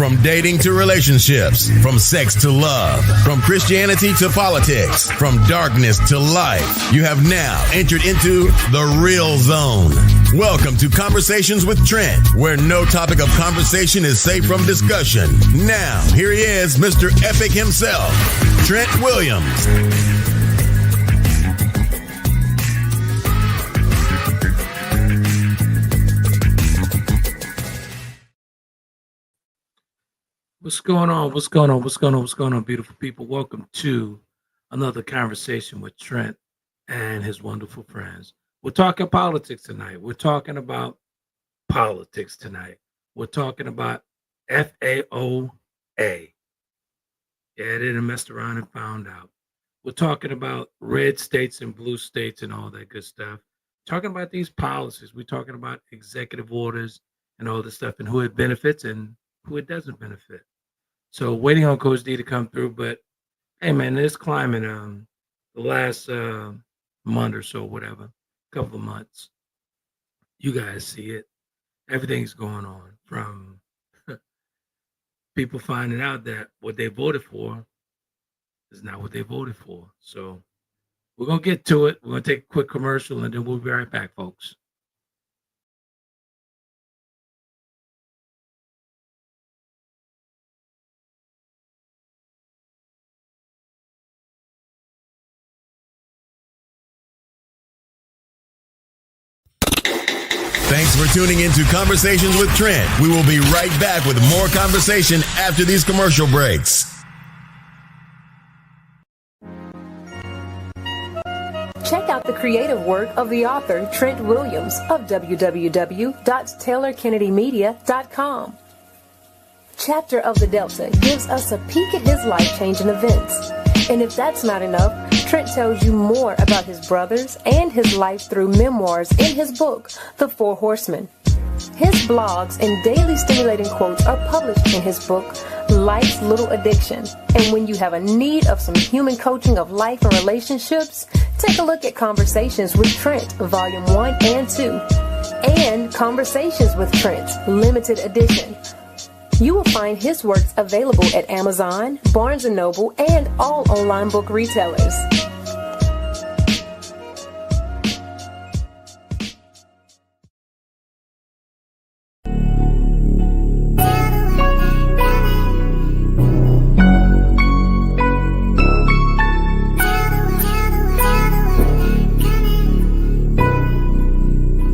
From dating to relationships, from sex to love, from Christianity to politics, from darkness to light, you have now entered into the real zone. Welcome to Conversations with Trent, where no topic of conversation is safe from discussion. Now, here he is, Mr. Epic himself, Trent Williams. What's going on? What's going on? What's going on? What's going on, beautiful people? Welcome to another conversation with Trent and his wonderful friends. We're talking politics tonight. We're talking about politics tonight. We're talking about FAOA. Yeah, I didn't mess around and found out. We're talking about red states and blue states and all that good stuff. Talking about these policies. We're talking about executive orders and all this stuff and who it benefits and who it doesn't benefit. So waiting on Coach Dee to come through, but hey man, this climate, the last month or so, whatever, couple of months, you guys see it. Everything's going on from people finding out that what they voted for is not what they voted for. So we're gonna get to it. We're gonna take a quick commercial and then we'll be right back, folks. Thanks for tuning in to Conversations with Trent. We will be right back with more conversation after these commercial breaks. Check out the creative work of the author Trent Williams of www.taylorkennedymedia.com. Chapter of the Delta gives us a peek at his life-changing events. And if that's not enough, Trent tells you more about his brothers and his life through memoirs in his book, The Four Horsemen. His blogs and daily stimulating quotes are published in his book, Life's Little Addiction. And when you have a need of some human coaching of life and relationships, take a look at Conversations with Trent, Volume 1 and 2, and Conversations with Trent, Limited Edition. You will find his works available at Amazon, Barnes & Noble, and all online book retailers.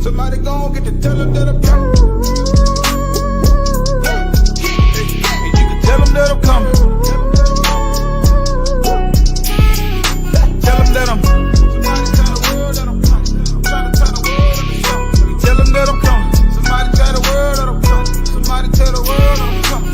Somebody gon' get to tell him that I'm coming. Tell him that I'm coming. Tell him that I'm coming. Somebody tell the world that I'm coming. I'm trying to tell the world that I'm coming. Tell him that I'm coming. Somebody tell the world that I'm coming. Somebody tell the world that I'm coming.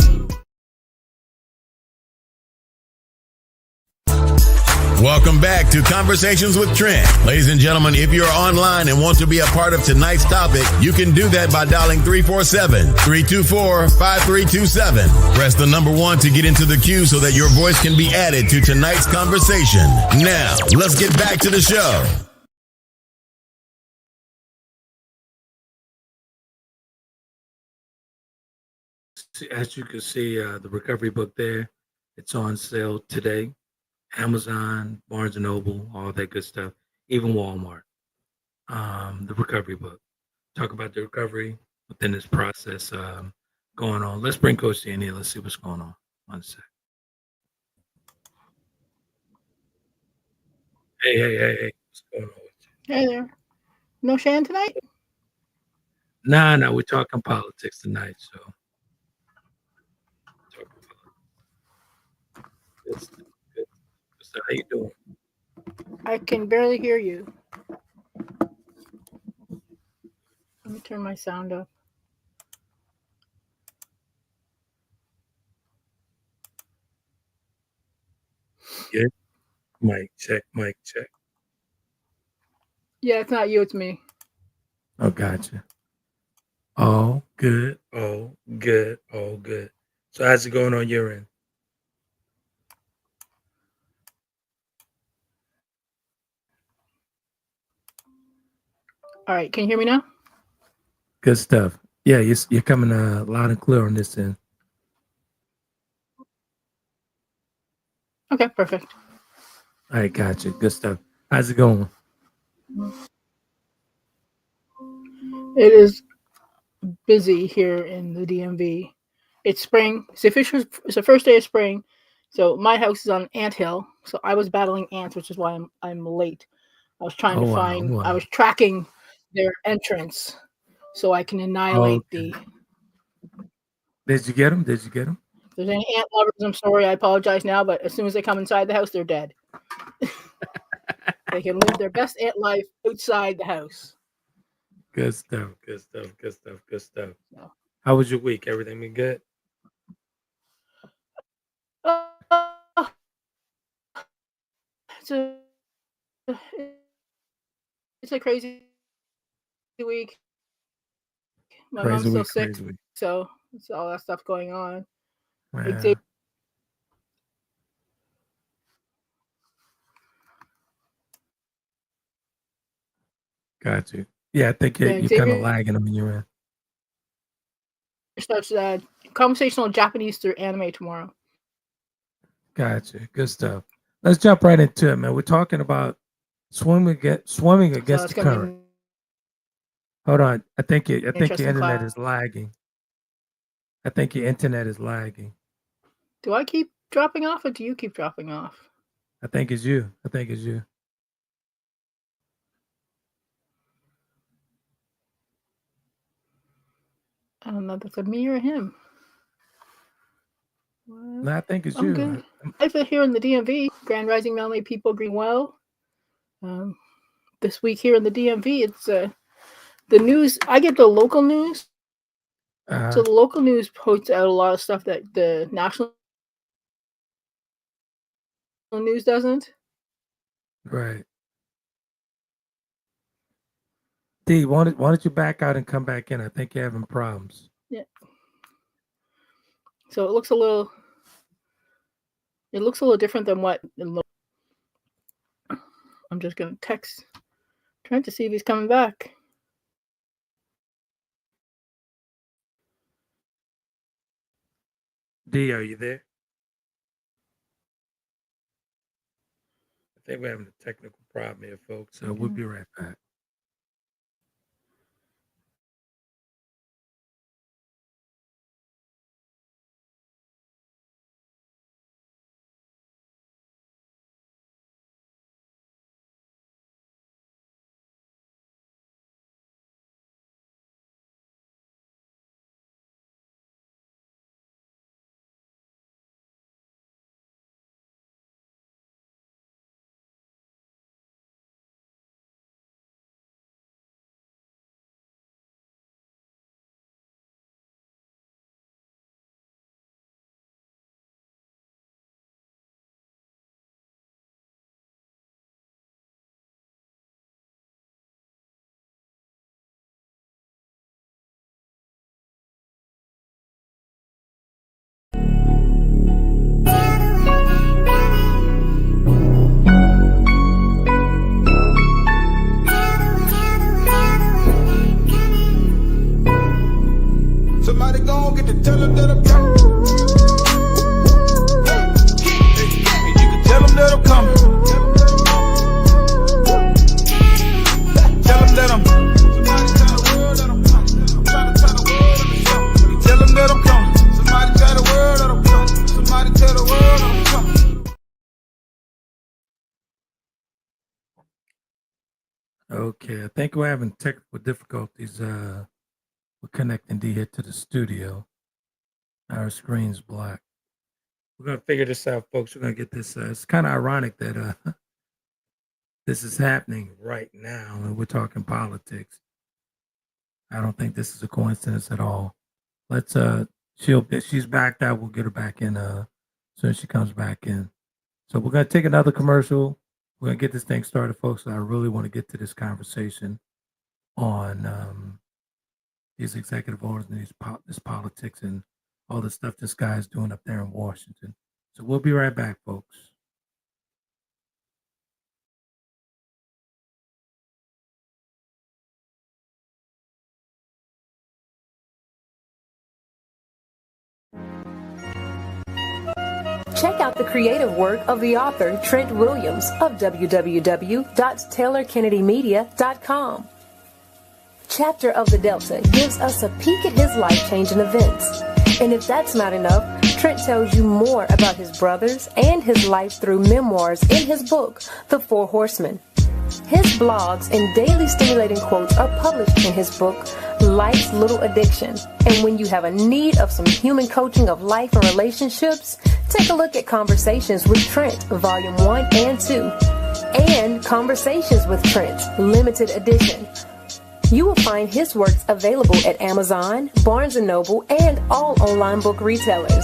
Welcome back to Conversations with Trent. Ladies and gentlemen, if you're online and want to be a part of tonight's topic, you can do that by dialing 347-324-5327. Press the number 1 to get into the queue so that your voice can be added to tonight's conversation. Now, let's get back to the show. As you can see, the recovery book there, it's on sale today. Amazon, Barnes & Noble, all that good stuff, even Walmart. The recovery book. Talk about the recovery within this process going on. Let's bring Coach Dee in here. Let's see what's going on. One sec. Hey. What's going on with you? Hey there. No Shann tonight? Nah, we're talking politics tonight, so. Good. So how you doing? I can barely hear you. Let me turn my sound up. Good. Mic check. Yeah, it's not you, it's me. Oh, gotcha. Oh, good. So how's it going on your end? All right, can you hear me now? Good stuff. Yeah, you're coming loud and clear on this end. Okay, perfect. All right, gotcha. Good stuff. How's it going? It is busy here in the DMV. It's spring. It's the first day of spring. So my house is on Ant Hill. So I was battling ants, which is why I'm late. I was trying to find. I was tracking their entrance so I can annihilate the. Did you get them? Did you get them? If there's any ant lovers, I'm sorry. I apologize now, but as soon as they come inside the house, they're dead. They can live their best ant life outside the house. Good stuff. Good stuff. Good stuff. Good stuff. So. How was your week? Everything been good? It's a crazy week. My mom's still sick, so it's all that stuff going on. Yeah. Got you. Yeah, I think you're kind of lagging them when you're in. Starts conversational Japanese through anime tomorrow. Gotcha. Good stuff. Let's jump right into it, man. We're talking about swimming against the current. Hold on. I think your internet is lagging. I think your internet is lagging. Do I keep dropping off or do you keep dropping off? I think it's you. I don't know if it's me or him. No, I think it's I'm you. Good. I've been here in the DMV. Grand Rising Malay people green well. This week here in the DMV, it's the news. I get the local news. So the local news puts out a lot of stuff that the national news doesn't. Right. Dee, why don't you back out and come back in? I think you're having problems. Yeah. So it looks a little different than what it looks. I'm just gonna text Trent to see if he's coming back. Dee, are you there? I think we're having a technical problem here, folks. So we'll be right back. Somebody gon' get to tell them that I'm coming. And you can tell them that I'm coming. Tell them that I'm. Somebody tell the world that I'm coming. I'm trying to tell the world that I'm coming. Tell them that I'm coming. Somebody tell the world that I'm coming. Somebody tell the world that I'm coming. Okay, I think we're having technical difficulties. We're connecting Dee here to the studio. Our screen's black. We're gonna figure this out, folks. We're gonna get this. It's kind of ironic that this is happening right now, and we're talking politics. I don't think this is a coincidence at all. Let's she's backed out. We'll get her back in as soon as she comes back in. So we're gonna take another commercial. We're gonna get this thing started, folks. I really want to get to this conversation on these executive orders and this politics and all the stuff this guy's doing up there in Washington. So we'll be right back, folks. Check out the creative work of the author Trent Williams of www.taylorkennedymedia.com. Chapter of the Delta gives us a peek at his life-changing events. And if that's not enough, Trent tells you more about his brothers and his life through memoirs in his book, The Four Horsemen. His blogs and daily stimulating quotes are published in his book, Life's Little Addiction. And when you have a need of some human coaching of life and relationships, take a look at Conversations with Trent, Volume 1 and 2, and Conversations with Trent, Limited Edition. You will find his works available at Amazon, Barnes & Noble, and all online book retailers.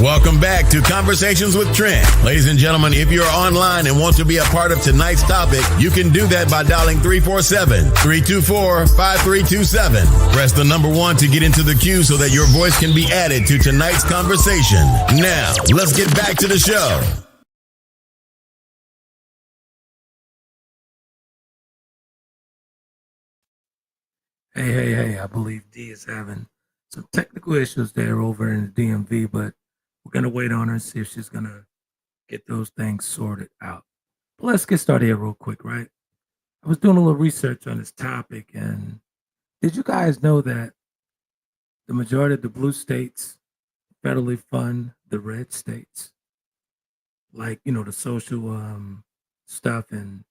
Welcome back to Conversations with Trent. Ladies and gentlemen, if you're online and want to be a part of tonight's topic, you can do that by dialing 347-324-5327. Press the number 1 to get into the queue so that your voice can be added to tonight's conversation. Now, let's get back to the show. Hey, I believe Dee is having some technical issues there over in the DMV, but we're going to wait on her and see if she's going to get those things sorted out. But let's get started here real quick, right? I was doing a little research on this topic, and did you guys know that the majority of the blue states federally fund the red states? Like, the social stuff and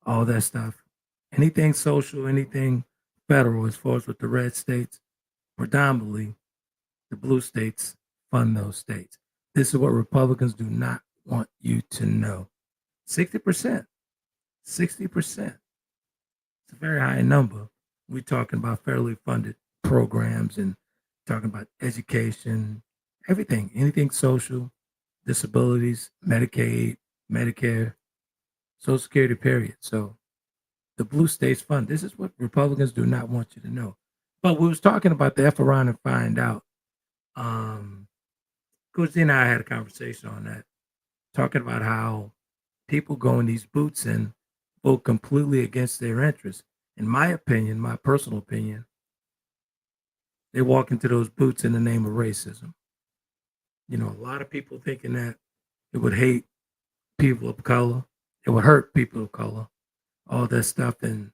all that stuff. Anything social, anything federal, as far as with the red states, predominantly the blue states fund those states. This is what Republicans do not want you to know. 60%. 60%. It's a very high number. We're talking about federally funded programs and talking about education, everything, anything social, disabilities, Medicaid, Medicare, Social Security, period. So the blue states fund. This is what Republicans do not want you to know. But we was talking about the F around and find out. Coach Dee and I had a conversation on that, talking about how people go in these booths and vote completely against their interests. In my opinion, my personal opinion, they walk into those booths in the name of racism. A lot of people thinking that it would hate people of color, it would hurt people of color, all that stuff, and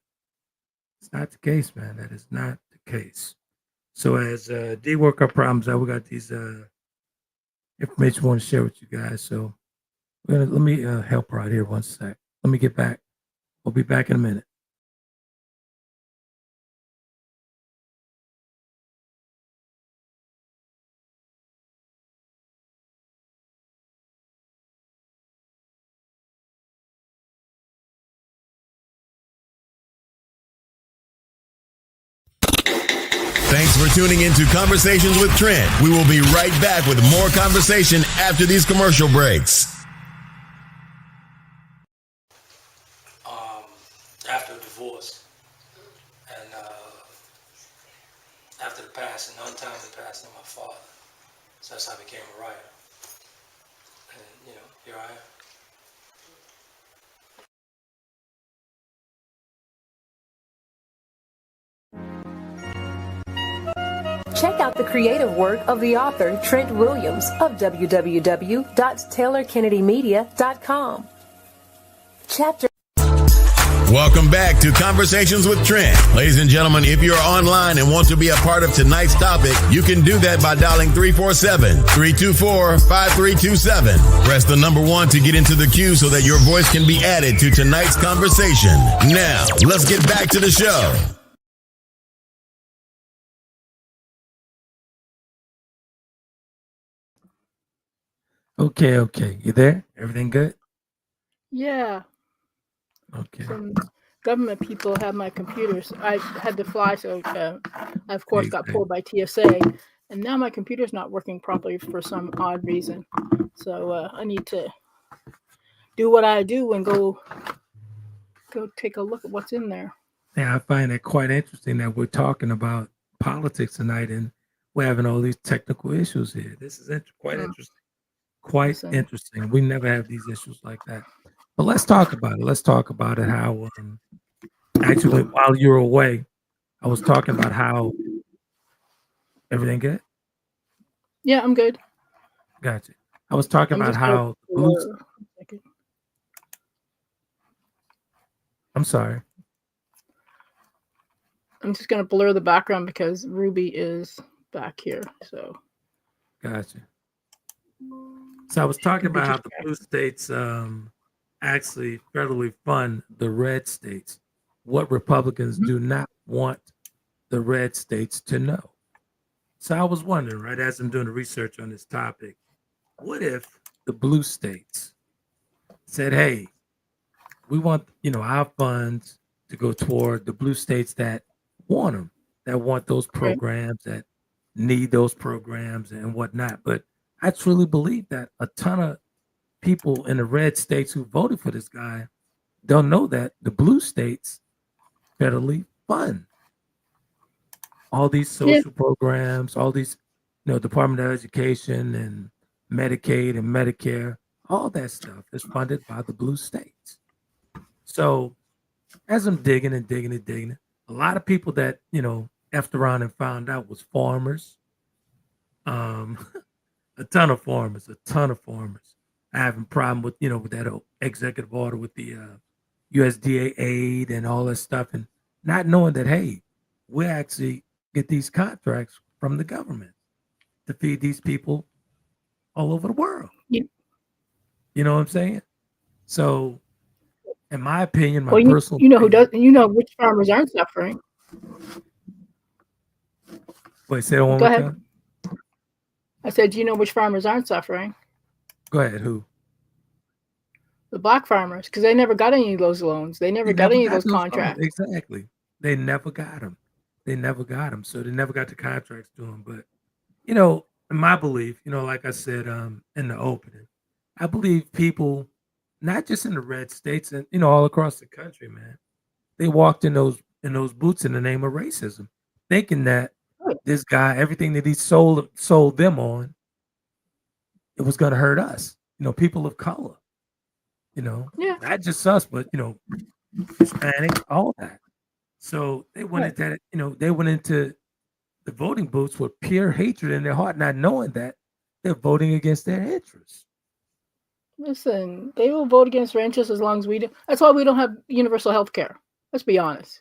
it's not the case, man. That is not the case. So as Dee work our problems out, we got these information we want to share with you guys. So let me help her out here one sec. Let me get back. We'll be back in a minute. Thanks for tuning in to Conversations with Trent. We will be right back with more conversation after these commercial breaks. After a divorce and after the passing, untimely passing of my father. So that's how I became a writer. And, here I am. Check out the creative work of the author Trent Williams of www.taylorkennedymedia.com. Chapter. Welcome back to Conversations with Trent. Ladies and gentlemen, if you're online and want to be a part of tonight's topic, you can do that by dialing 347-324-5327. Press the number 1 to get into the queue so that your voice can be added to tonight's conversation. Now, let's get back to the show. Okay. You there? Everything good? Yeah. Okay. Some government people have my computers. I had to fly, so I, of course, got pulled by TSA. And now my computer's not working properly for some odd reason. So I need to do what I do and go take a look at what's in there. Yeah, I find it quite interesting that we're talking about politics tonight, and we're having all these technical issues here. This is quite interesting. Quite Listen. interesting. We never have these issues like that. But let's talk about it. Let's talk about it. How actually, while you were away, I was talking about how everything good. Yeah, I'm good. Gotcha. I was talking I'm about just gonna how blue. blur a second. I'm sorry. I'm just gonna blur the background because Ruby is back here. So Gotcha. So I was talking can be about how the distracted. blue states actually federally fund the red states. What Republicans do not want the red states to know. So I was wondering, right, as I'm doing the research on this topic, what if the blue states said, hey, we want, our funds to go toward the blue states that want them, that want those programs, that need those programs and whatnot. But I truly believe that a ton of people in the red states who voted for this guy don't know that the blue states federally fund all these social programs, all these, Department of Education and Medicaid and Medicare, all that stuff is funded by the blue states. So as I'm digging and digging and digging, a lot of people that, effed around and found out was farmers. A ton of farmers. I have a problem with, with that executive order with the USDA aid and all that stuff, and not knowing that, hey, we actually get these contracts from the government to feed these people all over the world. Yeah. You know what I'm saying? So, in my opinion, Well, personal you know who opinion, does? You know which farmers aren't suffering. wait, say that one Go more ahead. time. I said, you know which farmers aren't suffering? Go ahead. Who? The black farmers, because they never got any of those loans. They never got any of those those contracts. loans. Exactly. They never got them. So they never got the contracts to them. But, in my belief, like I said in the opening, I believe people, not just in the red states and, all across the country, man, they walked in those boots in the name of racism, thinking that this guy, everything that he sold them on, it was going to hurt us, people of color, not just us, but, Hispanic, all that. So they went into that, they went into the voting booths with pure hatred in their heart, not knowing that they're voting against their interests. Listen, they will vote against their interests as long as we do. That's why we don't have universal health care. Let's be honest.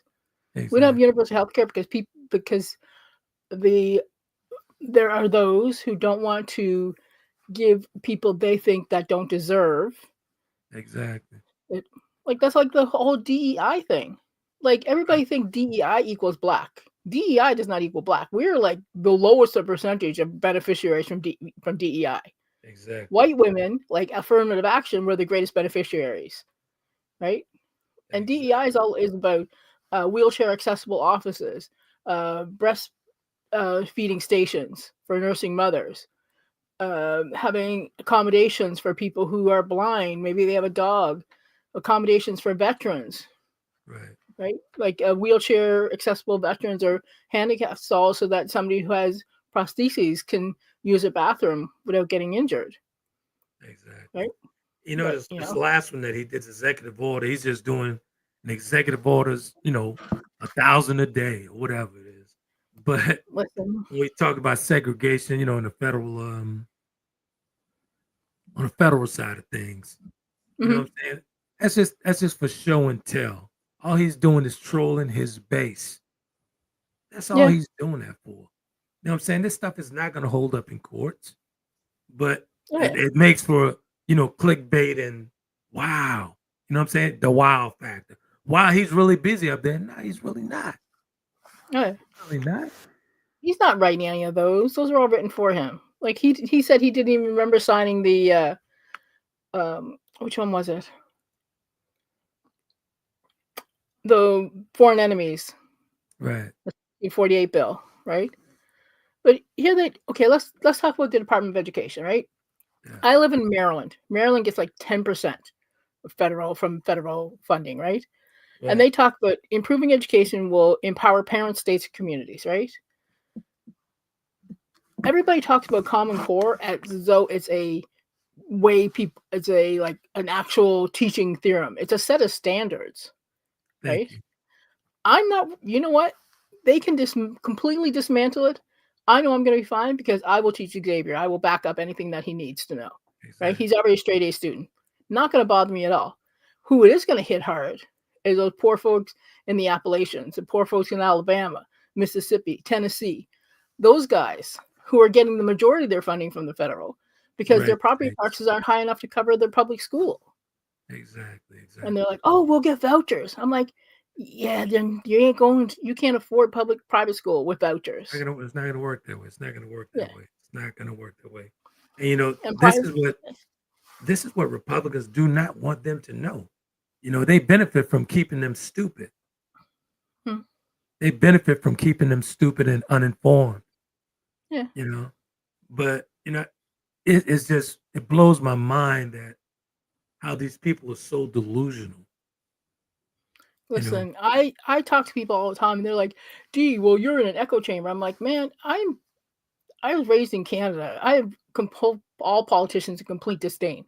Exactly. We don't have universal health care because there are those who don't want to give people they think that don't deserve. Exactly. That's like the whole DEI thing. Like everybody thinks DEI equals black. DEI does not equal black. We're like the lowest percentage of beneficiaries from DEI. Exactly. White women, like affirmative action, were the greatest beneficiaries, right? And DEI is about wheelchair accessible offices, breast feeding stations for nursing mothers, having accommodations for people who are blind. Maybe they have a dog. Accommodations for veterans. Right? Like wheelchair accessible veterans or handicap stalls so that somebody who has prostheses can use a bathroom without getting injured. Exactly. Right? This last one that he did, executive order, he's just doing an executive orders, 1,000 a day or whatever it is. But when we talk about segregation, in the federal on the federal side of things, you know what I'm saying? That's just for show and tell. All he's doing is trolling his base. That's all he's doing that for. You know what I'm saying? This stuff is not going to hold up in courts, but it makes for, clickbait and wow. You know what I'm saying? The wow factor. Wow, he's really busy up there. No, he's really not. Really not. He's not writing any of those. Those are all written for him. Like he said he didn't even remember signing the which one was it? The Foreign Enemies. Right. The 48 bill, right? But here let's talk about the Department of Education, right? Yeah. I live in Maryland. Maryland gets like 10% from federal funding, right? And they talk about improving education will empower parents, states, and communities, right? everybody talks about Common Core as though it's a way people, it's a like an actual teaching theorem. It's a set of standards, Thank right? you. I'm not, you know what? They can completely dismantle it. I know I'm going to be fine because I will teach Xavier. I will back up anything that he needs to know, Exactly. right? He's already a straight A student. Not going to bother me at all. Who it is going to hit hard is those poor folks in the Appalachians, the poor folks in Alabama, Mississippi, Tennessee, those guys who are getting the majority of their funding from the federal because Right. their property taxes aren't high enough to cover their public school. Exactly. And they're like, oh, we'll get vouchers. I'm like, yeah, then you can't afford private school with vouchers. It's not going to work that way. It's not going to work that Yeah. way. It's not going to work that way. And you know, And this is what Republicans do not want them to know. You know, they benefit from keeping them stupid. They benefit from keeping them stupid and uninformed. Yeah. You know, but you know, it's just, it blows my mind that how these people are so delusional. Listen, I talk to people all the time and they're like, Dee, well, you're in an echo chamber. I'm like, man, I was raised in Canada. I have all politicians in complete disdain,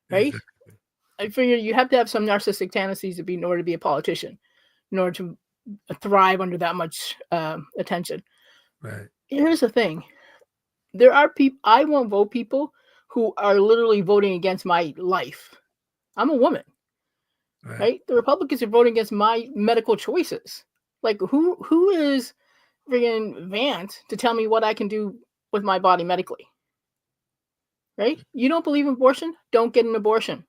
right? Exactly. I figure you have to have some narcissistic tendencies in order to be a politician, in order to thrive under that much attention. Right. Here's the thing. There are people, I won't vote people who are literally voting against my life. I'm a woman, right? The Republicans are voting against my medical choices. Like who is friggin' Vance to tell me what I can do with my body medically? Right? You don't believe in abortion? Don't get an abortion.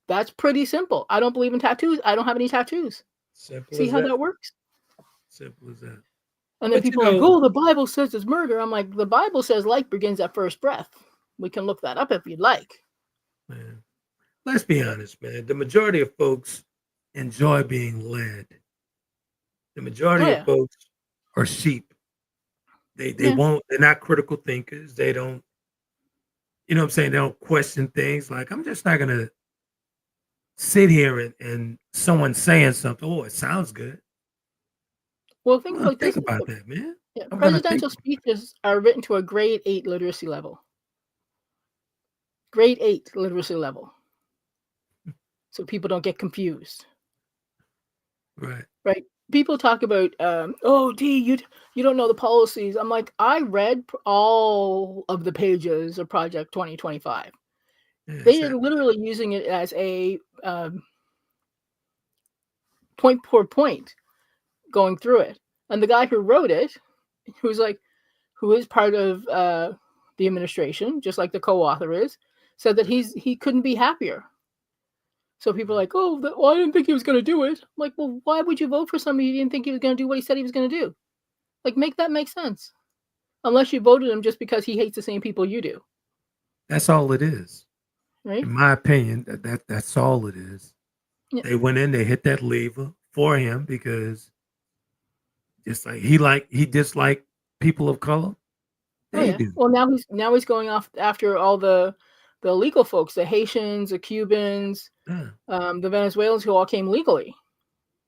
That's pretty simple. I don't believe in tattoos. I don't have any tattoos. Simple. See how that works? Simple as that. And then people are like, oh, the Bible says it's murder. I'm like, the Bible says life begins at first breath. We can look that up if you'd like. Man, let's be honest, man. The majority of folks enjoy being led. The majority of folks are sheep. They won't, they're not critical thinkers. They don't, you know what I'm saying? They don't question things. Like, I'm just not going to sit here and someone saying something, oh, it sounds good. Well, think about that, man. Yeah, presidential speeches are written to a grade 8 literacy level. Grade 8 literacy level. So people don't get confused. Right. Right. People talk about, oh, Dee, you don't know the policies. I'm like, I read all of the pages of Project 2025. Yeah, they are literally using it as a point per point going through it. And the guy who wrote it, who is part of the administration, just like the co-author is, said that he couldn't be happier. So people are like, oh, well, I didn't think he was going to do it. I'm like, well, why would you vote for somebody you didn't think he was going to do what he said he was going to do? Like, make that make sense. Unless you voted him just because he hates the same people you do. That's all it is. Right? In my opinion, that's all it is. Yeah. They went in, they hit that lever for him because just like he disliked people of color. They do. Well, now he's going off after all the illegal folks, the Haitians, the Cubans, the Venezuelans who all came legally.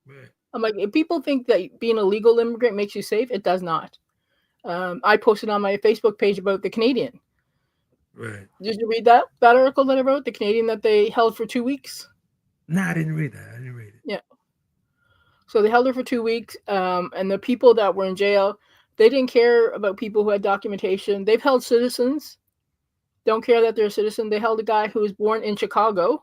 Right. I'm like, if people think that being a legal immigrant makes you safe, it does not. I posted on my Facebook page about the Canadian. Right. Did you read that article that I wrote? The Canadian that they held for 2 weeks? No, I didn't read that. I didn't read it. Yeah. So they held her for 2 weeks, and the people that were in jail, they didn't care about people who had documentation. They've held citizens. Don't care that they're a citizen. They held a guy who was born in Chicago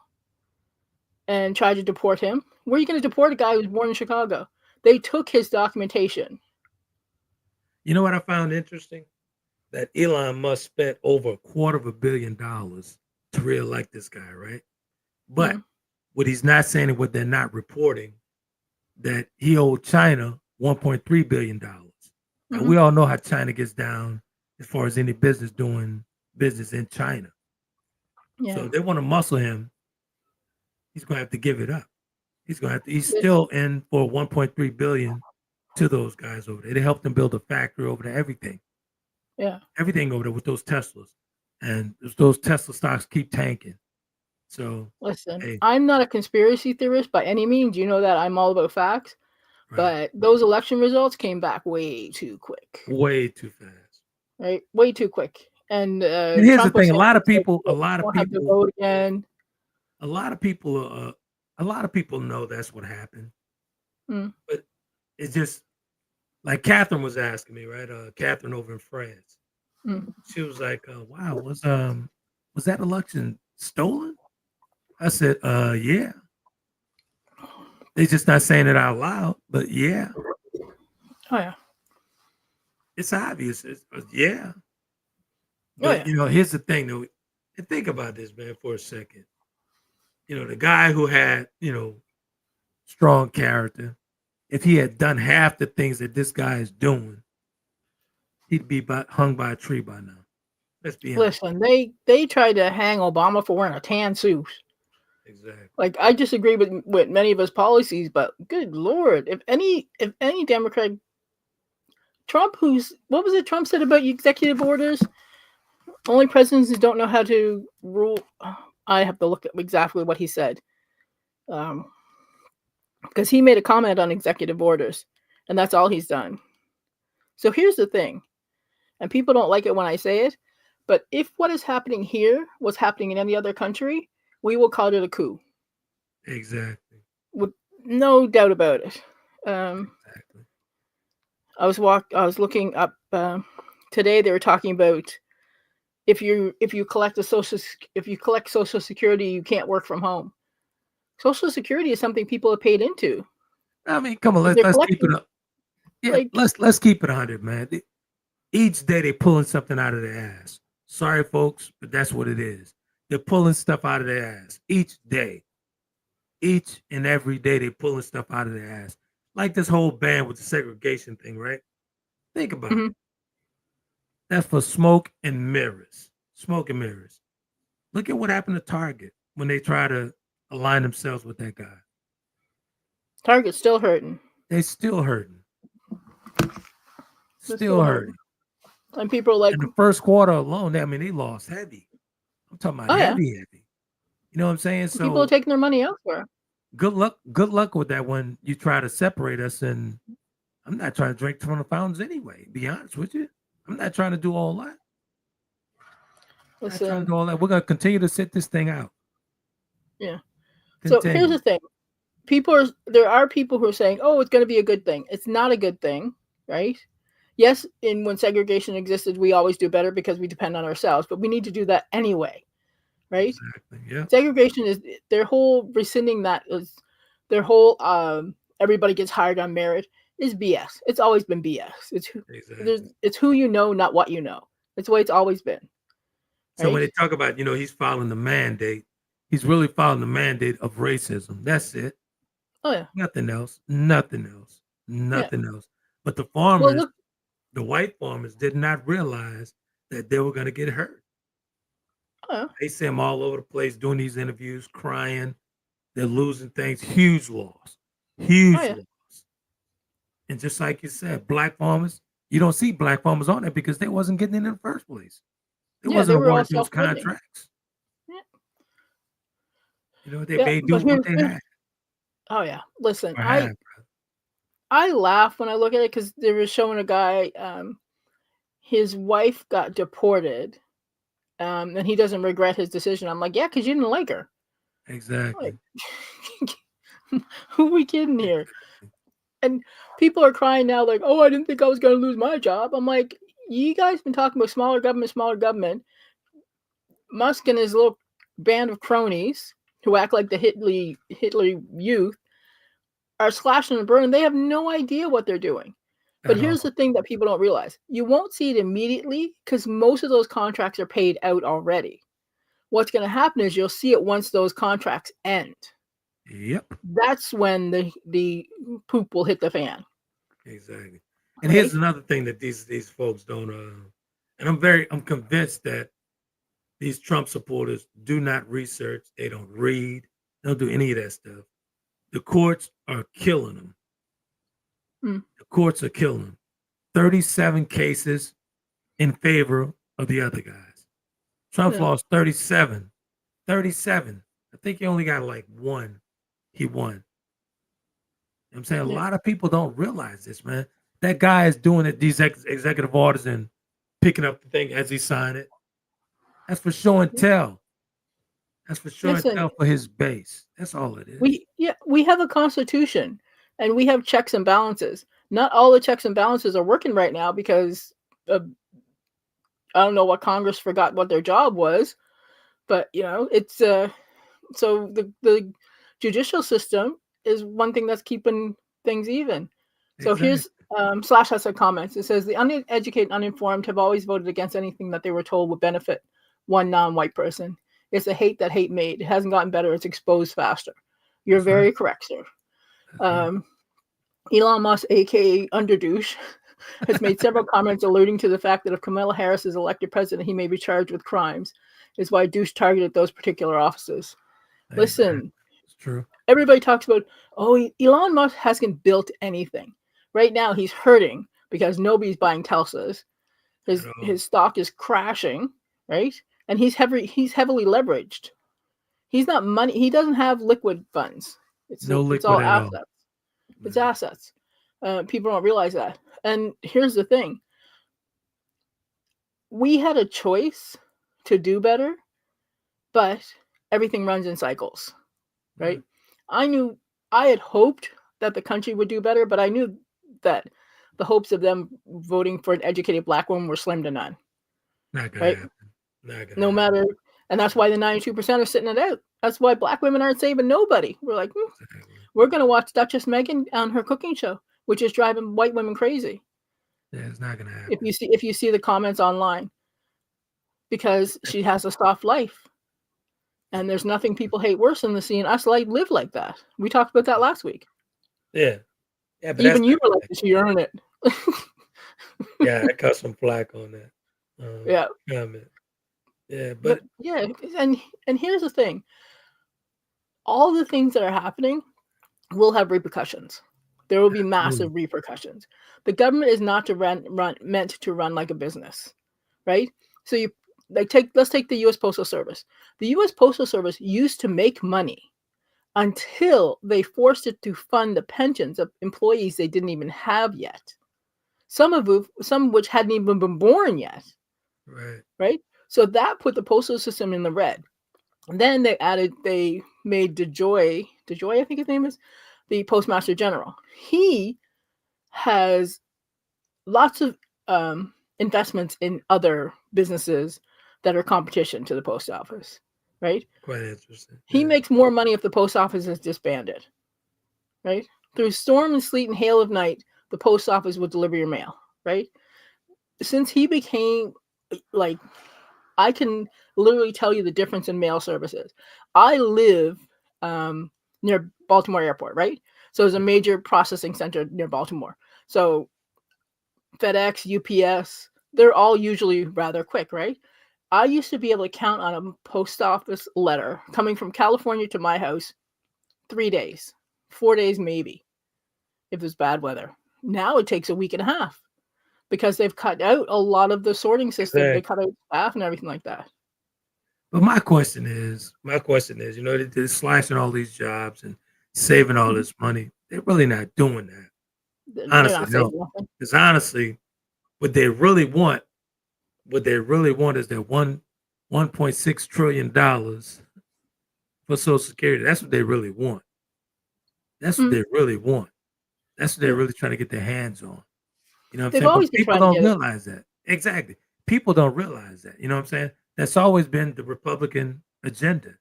and tried to deport him. Where are you going to deport a guy who was born in Chicago? They took his documentation. You know what I found interesting? That Elon Musk spent over $250 million to reelect this guy, right? But what he's not saying and what they're not reporting, that he owed China $1.3 billion. And we all know how China gets down as far as any business doing business in China. Yeah. So if they want to muscle him, he's going to have to give it up. He's still in for $1.3 billion to those guys over there. They helped them build a factory over there, everything. Yeah. Everything over there with those Teslas. And those Tesla stocks keep tanking. So listen, I'm not a conspiracy theorist by any means. You know that I'm all about facts. Right. But those election results came back way too quick. Way too fast. right? Way too quick. And here's Trump the was thing: a saying lot of things like, people, "We won't have to vote again." a lot of people know that's what happened. Mm. But it's just like Catherine was asking me, right? Catherine over in France. Mm. She was like, "Wow, was that election stolen?" I said, "Yeah." They're just not saying it out loud, but yeah, Oh yeah. it's obvious. Yeah, Oh but yeah. here's the thing, though. And think about this, man, for a second. The guy who had strong character, if he had done half the things that this guy is doing, he'd be hung by a tree by now. Let's be honest. Listen, they tried to hang Obama for wearing a tan suit. Exactly. Like, I disagree with many of his policies, but good Lord, if any Democrat, Trump, what was it Trump said about executive orders? Only presidents who don't know how to rule. I have to look at exactly what he said. Because he made a comment on executive orders, and that's all he's done. So here's the thing, and people don't like it when I say it, but if what is happening here was happening in any other country, we will call it a coup. Exactly. With no doubt about it. Exactly. I was looking up today. They were talking about if you collect Social Security, you can't work from home. Social Security is something people have paid into. I mean, come on, If they're let's keep it collecting, up. Yeah, like, let's keep it 100, man. Each day they're pulling something out of their ass. Sorry, folks, but that's what it is. They're pulling stuff out of their ass each day. Each and every day they're pulling stuff out of their ass. Like this whole ban with the segregation thing, right? Think about it. That's for smoke and mirrors. Smoke and mirrors. Look at what happened to Target when they try to align themselves with that guy. Target's still hurting. They still hurting. Still hurting. And people are like, in the first quarter alone, they lost heavy. I'm talking about heavy. You know what I'm saying? So people are taking their money elsewhere. Good luck with that when you try to separate us. And I'm not trying to drink from the fountains anyway, be honest with you. I'm not trying to do all that. Listen, not trying to do all that. We're going to continue to sit this thing out. Yeah. Continue. So here's the thing. There are people who are saying, oh, it's going to be a good thing. It's not a good thing, right? Yes, when segregation existed, we always do better because we depend on ourselves, but we need to do that anyway, right? Exactly. Yeah. Segregation is their whole rescinding that is their whole everybody gets hired on merit is BS. It's always been BS. It's who you know, not what you know. That's the way it's always been. Right? So when they talk about, he's following the mandate, he's really following the mandate of racism. That's it. Oh yeah. Nothing else. But the farmers, the white farmers, did not realize that they were going to get hurt. They see him all over the place doing these interviews, crying. They're losing things. Huge loss. Loss. And just like you said, black farmers, you don't see black farmers on there because they wasn't getting in the first place. They wasn't awarded those contracts. Yeah. They do what they had. Oh yeah. Listen, I laugh when I look at it because they were showing a guy, his wife got deported, and he doesn't regret his decision. I'm like, yeah, because you didn't like her. Exactly. Like, who are we kidding here? And people are crying now like, oh, I didn't think I was going to lose my job. I'm like, you guys been talking about smaller government. Musk and his little band of cronies who act like the Hitler youth are slashing and burning. They have no idea what they're doing. But here's the thing that people don't realize. You won't see it immediately because most of those contracts are paid out already. What's going to happen is you'll see it once those contracts end. Yep. That's when the poop will hit the fan. Exactly. And here's another thing that these folks don't and I'm convinced that these Trump supporters do not research, they don't read, they don't do any of that stuff. The courts are killing them. The courts are killing them. 37 cases in favor of the other guys. Trump lost 37. 37. I think he only got like one. He won. You know what I'm saying? A lot of people don't realize this, man. That guy is doing it, these executive orders in picking up the thing as he signed it. That's for show and tell. That's for show and tell for his base. That's all it is. We have a constitution and we have checks and balances. Not all the checks and balances are working right now because I don't know what Congress forgot what their job was, but it's so the judicial system is one thing that's keeping things even. So here's Slash has some comments. It says the uneducated, uninformed have always voted against anything that they were told would benefit one non-white person. It's a hate that hate made. It hasn't gotten better. It's exposed faster. You're very correct, sir. Elon Musk, aka Underdouche, has made several comments alluding to the fact that if Kamala Harris is elected president, he may be charged with crimes. Is why douche targeted those particular offices. Listen, it's true. Everybody talks about, Elon Musk hasn't built anything. Right now, he's hurting because nobody's buying Teslas. His stock is crashing, right? And he's heavily leveraged. He's not money. He doesn't have liquid funds. It's all assets. It's assets. People don't realize that. And here's the thing. We had a choice to do better, but everything runs in cycles, right? I had hoped that the country would do better, but I knew that the hopes of them voting for an educated black woman were slim to none. Not gonna happen. No matter, and that's why the 92% are sitting it out. That's why black women aren't saving nobody. We're like, we're going to watch Duchess Meghan on her cooking show, which is driving white women crazy. Yeah, it's not going to happen. If you see the comments online, because she has a soft life, and there's nothing people hate worse than seeing us live like that. We talked about that last week. Yeah, but even you were like, "You earn it." Yeah, I cut some flack on that. Comment. Yeah, but and here's the thing. All the things that are happening will have repercussions. There will be massive repercussions. The government is not meant to run like a business, right? So let's take the U.S. Postal Service. The U.S. Postal Service used to make money until they forced it to fund the pensions of employees they didn't even have yet. Some of which hadn't even been born yet. Right? So that put the postal system in the red. And then they made DeJoy, I think his name is, the Postmaster General. He has lots of investments in other businesses that are competition to the post office, right? Quite interesting. He makes more money if the post office is disbanded, right? Through storm and sleet and hail of night, the post office will deliver your mail, right? Since he became, I can literally tell you the difference in mail services. I live near Baltimore Airport, right? So there's a major processing center near Baltimore. So FedEx, UPS, they're all usually rather quick, right? I used to be able to count on a post office letter coming from California to my house 3 days, 4 days maybe, if it was bad weather. Now it takes a week and a half because they've cut out a lot of the sorting system. Exactly. They cut out staff and everything like that. But my question is, they're slashing all these jobs and saving all this money. They're really not doing that. Honestly, no. Because honestly, what they really want is that $1.6 trillion for Social Security. That's what they really want. That's what they really want. That's what they're really trying to get their hands on. You know what I'm saying? But people don't realize that. Exactly. People don't realize that. You know what I'm saying? That's always been the Republican agenda.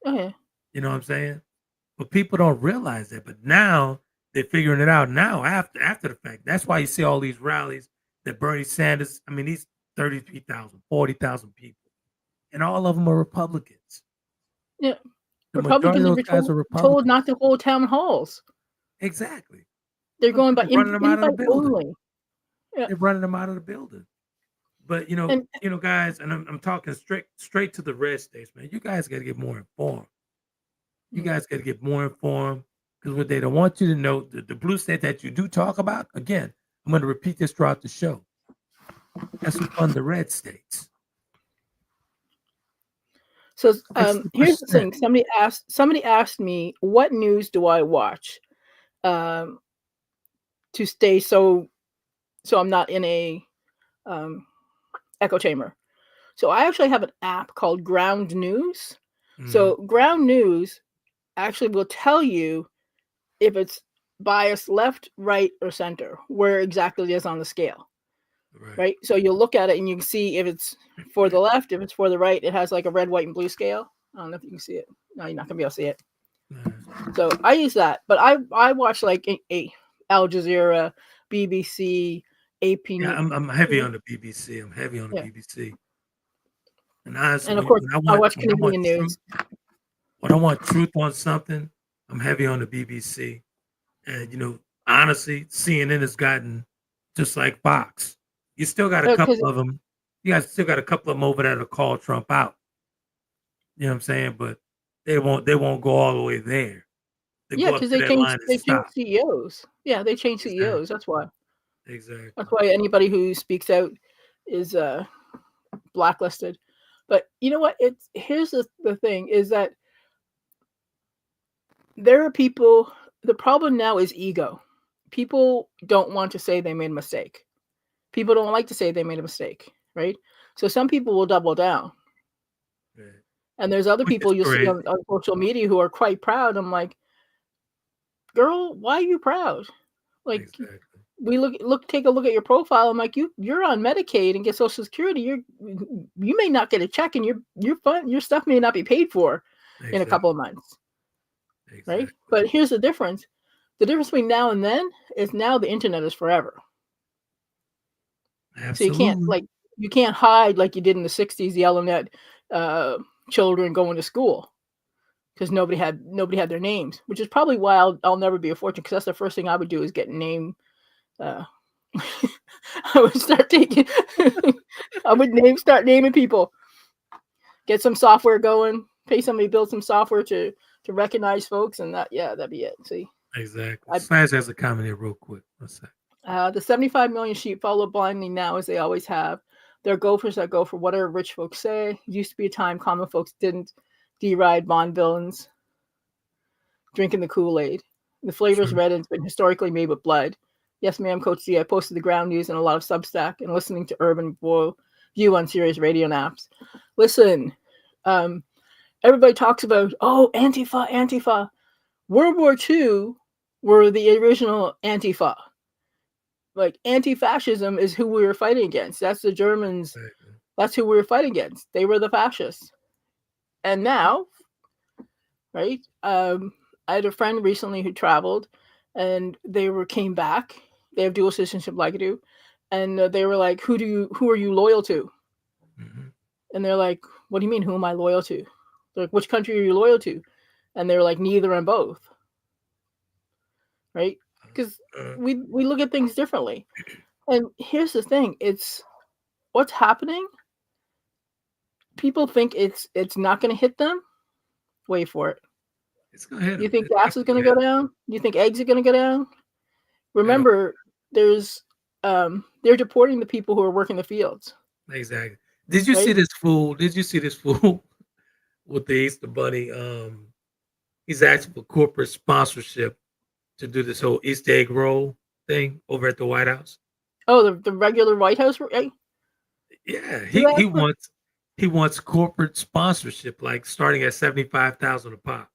Okay. You know what I'm saying? But people don't realize that. But now they're figuring it out now after the fact. That's why you see all these rallies that Bernie Sanders, these 33,000, 40,000 people. And all of them are Republicans. Yeah. Republicans are told not to hold town halls. Exactly. They're going by running them out of the building. Only. Yeah. They're running them out of the building. But guys, and I'm talking straight to the red states, man. You guys got to get more informed. You guys got to get more informed because what they don't want you to know, the blue state that you do talk about, again, I'm going to repeat this throughout the show. That's who fund the red states. So here's the thing. Somebody asked me, what news do I watch to stay so I'm not in a echo chamber. So I actually have an app called Ground News. Mhm. So Ground News actually will tell you if it's biased left, right, or center, where exactly it is on the scale. Right? So you'll look at it and you can see if it's for the left, if it's for the right. It has like a red, white, and blue scale. I don't know if you can see it. No, you're not gonna be able to see it. So I use that, but I watch like a Al Jazeera, BBC, AP. Yeah, I'm heavy on the BBC. I'm heavy on the BBC. And honestly, and of course, I watch when I want Canadian news. truth, when I want truth on something, I'm heavy on the BBC. And you know, honestly, CNN has gotten just like Fox. You still got a couple of them. You guys still got a couple of them over there to call Trump out. You know what I'm saying? But they won't go all the way there. Yeah, because they changed CEOs. Yeah, they changed CEOs. That's why. Exactly. That's why anybody who speaks out is blacklisted. But you know what? Here's the thing is that there are people. The problem now is ego. People don't want to say they made a mistake. People don't like to say they made a mistake, right? So some people will double down. Right. And there's other people you'll see on social media who are quite proud. I'm like, girl, why are you proud? Like, we take a look at your profile. I'm like, you're on Medicaid and get Social Security. You may not get a check, and your stuff may not be paid for in a couple of months, right? But here's the difference. The difference between now and then is now the internet is forever. Absolutely. So you can't hide like you did in the 60s yelling at children going to school because nobody had their names, which is probably why I'll never be a fortune, because that's the first thing I would do is get name. I would start taking. I would start naming people. Get some software going. Pay somebody to build some software to recognize folks, and that'd be it. See. Exactly. Slash has a comment here real quick. What's that? The 75 million sheep follow blindly now, as they always have. There are gophers that go for whatever rich folks say. It used to be a time common folks didn't deride Bond villains drinking the Kool-Aid. The flavor is red and it's been historically made with blood. Yes, ma'am, Coach Dee. I posted the Ground News and a lot of Substack and listening to Urban View on Sirius radio and apps. Listen, everybody talks about, Antifa. World War II were the original Antifa. Like, anti-fascism is who we were fighting against. That's the Germans. That's who we were fighting against. They were the fascists. And now, right? I had a friend recently who traveled, and they came back. They have dual citizenship like I do, and they were like, "Who are you loyal to?" Mm-hmm. And they're like, "What do you mean? Who am I loyal to?" They're like, "Which country are you loyal to?" And they're like, "Neither and both." Right? Because we look at things differently. And here's the thing: it's what's happening. People think it's not going to hit them. Wait for it. It's going to hit them. You think gas is going to go down? You think eggs are going to go down? Remember, there's they're deporting the people who are working the fields. Exactly. Did you see this fool? Did you see this fool with the Easter Bunny? He's asking for corporate sponsorship to do this whole Easter egg roll thing over at the White House. Oh, the regular White House, right? Yeah, he wants corporate sponsorship, like starting at $75,000 a pop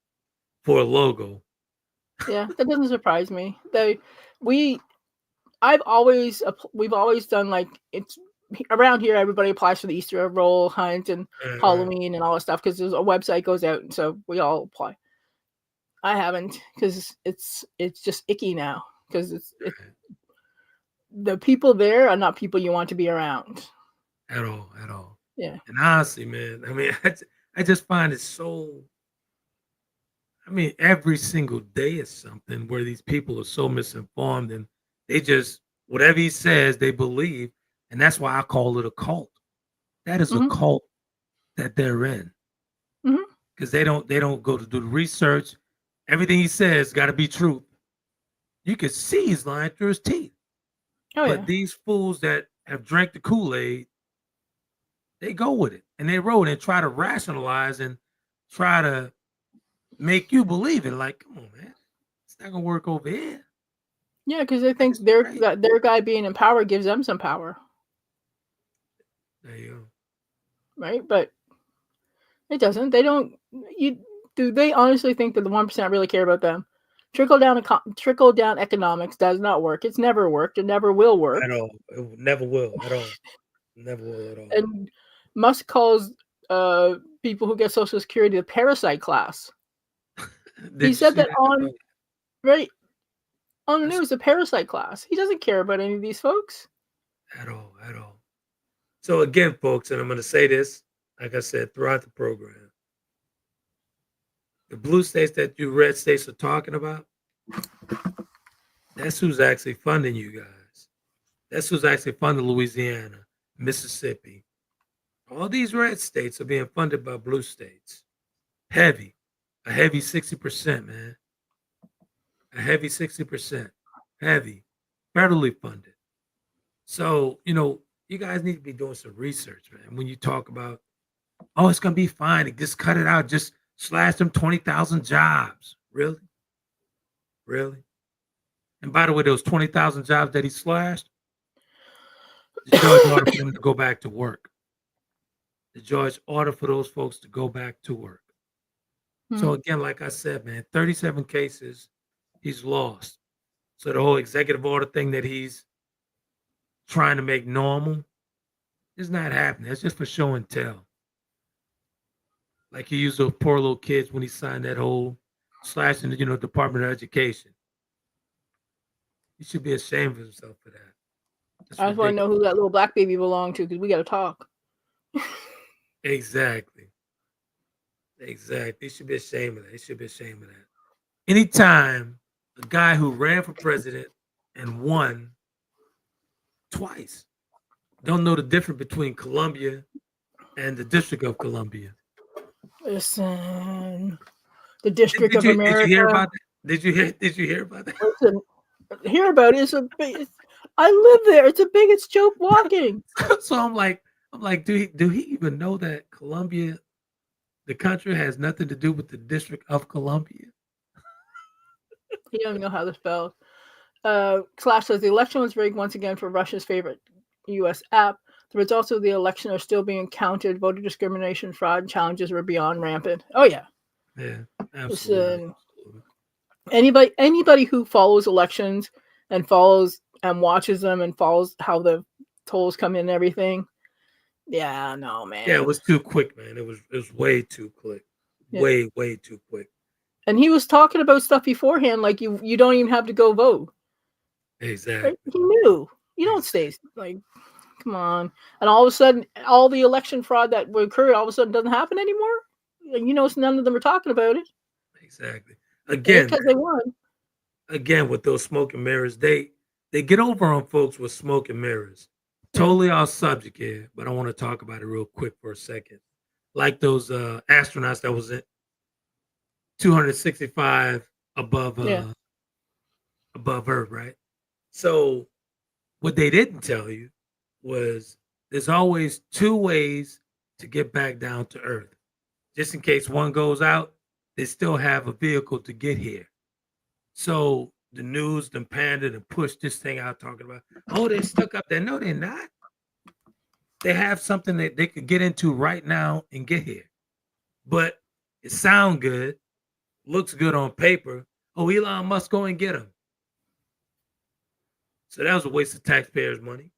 for a logo. Yeah, that doesn't surprise me. We've always done, like, it's around here. Everybody applies for the Easter egg roll hunt and Halloween and all that stuff because there's a website goes out, and so we all apply. I haven't because it's just icky now because it's the people there are not people you want to be around at all. Yeah. And honestly, man, I mean, I just find it so. I mean, every single day is something where these people are so misinformed and they just whatever he says they believe, and that's why I call it a cult. That is a cult that they're in because they don't go to do the research. Everything he says got to be true. You can see he's lying through his teeth. But these fools that have drank the Kool-Aid, they go with it and they roll and try to rationalize and try to make you believe it. Like, come on, man, it's not gonna work over here. Yeah, because they think their guy being in power gives them some power. There you go. right? But it doesn't. They don't. Do they honestly think that the 1% really care about them? Trickle down economics does not work. It's never worked. It never will work. At all. It never will at all. Never will at all. And Musk calls people who get Social Security the parasite class. He said that on the news, the parasite class. He doesn't care about any of these folks at all. So again, folks, and I'm going to say this, like I said, throughout the program, the blue states that you red states are talking about, that's who's actually funding you guys. That's who's actually funding Louisiana, Mississippi. All these red states are being funded by blue states. A heavy 60%, man. A heavy 60%. Heavy. Federally funded. So, you guys need to be doing some research, man. When you talk about, it's going to be fine. Just cut it out. Just slash them 20,000 jobs. Really? Really? And by the way, those 20,000 jobs that he slashed, the judge ordered for them to go back to work. The judge ordered for those folks to go back to work. So again, like I said, man, 37 cases he's lost. So the whole executive order thing that he's trying to make normal is not happening. It's just for show and tell. Like he used those poor little kids when he signed that whole slashing the Department of Education. He should be ashamed of himself for that. I just want to know who that little black baby belonged to, because we got to talk. Exactly. He should be ashamed of that. Anytime a guy who ran for president and won twice don't know the difference between Columbia and the District of Columbia. Listen, the District of America. Did you hear about that? Did you hear about that? Listen, hear about it. I live there. It's a joke walking. So I'm like, do he even know that Columbia, the country, has nothing to do with the District of Columbia? He don't even know how to spell. Slash says the election was rigged once again for Russia's favorite U.S. app. The results of the election are still being counted. Voter discrimination, fraud, and challenges were beyond rampant. Oh yeah, absolutely. Listen, anybody who follows elections and watches them and follows how the tolls come in and everything. Yeah, no, man. Yeah, it was too quick, man. It was way too quick. Yeah. Way too quick. And he was talking about stuff beforehand, like you don't even have to go vote. Exactly. He knew. You don't stay like, come on. And all of a sudden, all the election fraud that occurred all of a sudden doesn't happen anymore. And none of them are talking about it. Exactly. Again, because they won. Again, with those smoke and mirrors, they get over on folks with smoke and mirrors. Totally off subject here, but I want to talk about it real quick for a second. Like those astronauts that was at 265 above Earth, right? So what they didn't tell you was there's always two ways to get back down to Earth. Just in case one goes out, they still have a vehicle to get here. So the news, them panded and pushed this thing out talking about, they're stuck up there. No, they're not. They have something that they could get into right now and get here. But it sounds good, looks good on paper. Elon Musk, go and get him. So that was a waste of taxpayers' money.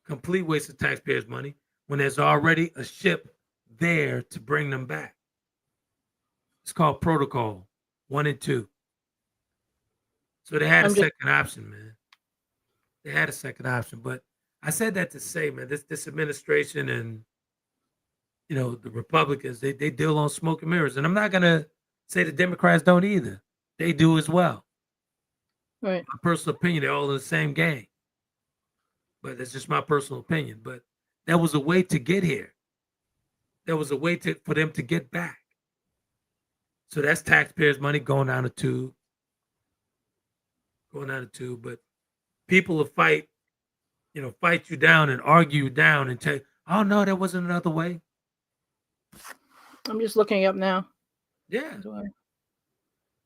Complete waste of taxpayers' money when there's already a ship there to bring them back. It's called Protocol 1 and 2. So they had a second option, man. They had a second option. But I said that to say, man, this administration and, the Republicans, they deal on smoke and mirrors. And I'm not going to say the Democrats don't either. They do as well. Right. My personal opinion, they're all in the same game. But that's just my personal opinion. But that was a way to get here. There was a way for them to get back. So that's taxpayers' money going down the tube. But people will fight you down and argue you down and tell you, oh, no, there wasn't another way. I'm just looking up now. Yeah.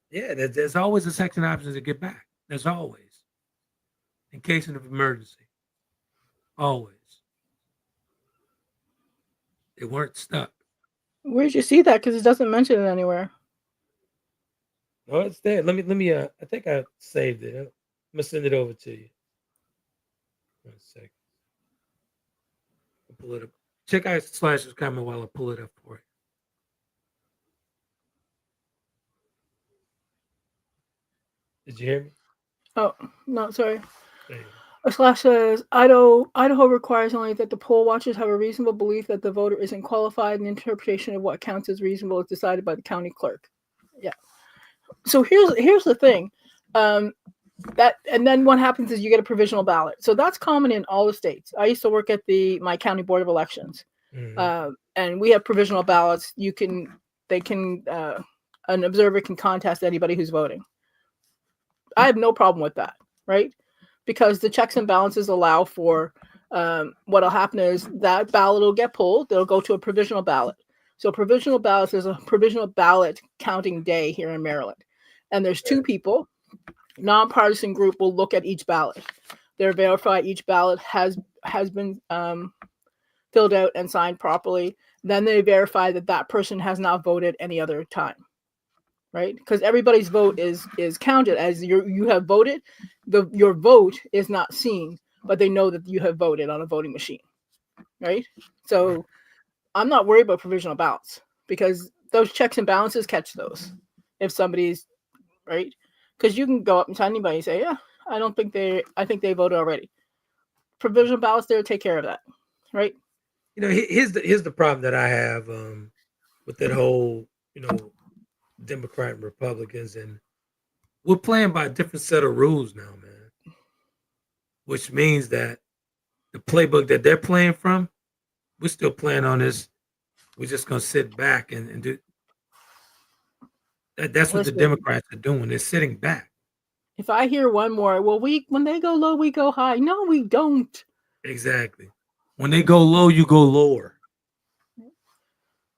Yeah, there's always a second option to get back. There's always. In case of emergency. Always. They weren't stuck. Where'd you see that? Because it doesn't mention it anywhere. Oh, it's there. Let me. I think I saved it. I'm gonna send it over to you. 1 second. I'll pull it up. Check out Slash's comment while I pull it up for you. Did you hear me? Oh, no, sorry. There you go. Slash says, Idaho requires only that the poll watchers have a reasonable belief that the voter isn't qualified, and the interpretation of what counts as reasonable is decided by the county clerk. Yeah. So here's the thing. And then what happens is you get a provisional ballot. So that's common in all the states. I used to work at my county board of elections. Mhm. And we have provisional ballots. An observer can contest anybody who's voting. I have no problem with that, right? Because the checks and balances allow for what'll happen is that ballot will get pulled. It'll go to a provisional ballot. So provisional ballots, there's a provisional ballot counting day here in Maryland. And there's two people. Nonpartisan group will look at each ballot. They'll verify each ballot has been filled out and signed properly. Then they verify that person has not voted any other time. Right? Because everybody's vote is counted as you have voted. Your vote is not seen, but they know that you have voted on a voting machine. Right? So I'm not worried about provisional ballots because those checks and balances catch those. If somebody's right, because you can go up and tell anybody and say, yeah, I think they voted already. Provisional ballots there take care of that. Right? Here's the problem that I have with that whole, Democrat and Republicans, and we're playing by a different set of rules now, man. Which means that the playbook that they're playing from, we're still playing on this. We're just gonna sit back and do that. That's what the Democrats are doing. They're sitting back. If I hear one more, well, when they go low, we go high. No, we don't. Exactly. When they go low, you go lower.